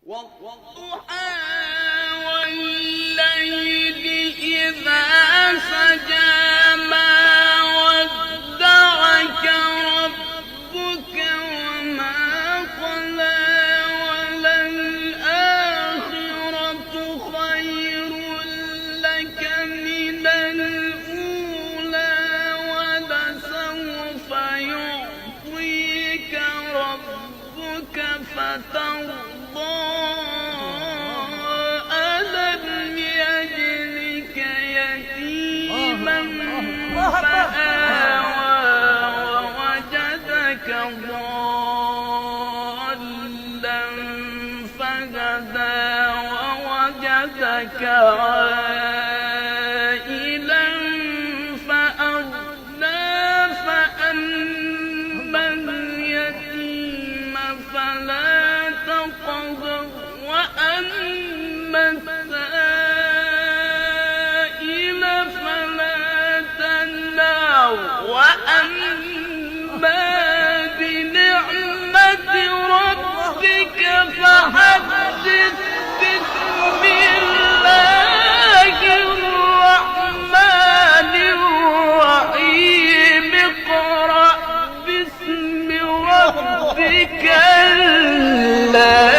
والضحى والليل إذا سجى ما ودعك ربك وما قلى وللآخرة خير لك من الأولى ولسوف يعطيك ربك فترضى ألم يجدك يتيما فآوى ووجدك ضالا فهدى ووجدك عائلا فأغنى فأما اليتيم فلا تقهر وأما السائل فلا تنهر وأما بنعمة ربك فحدث بسم الله الرحمن الرحيم اقرأ باسم ربك الذي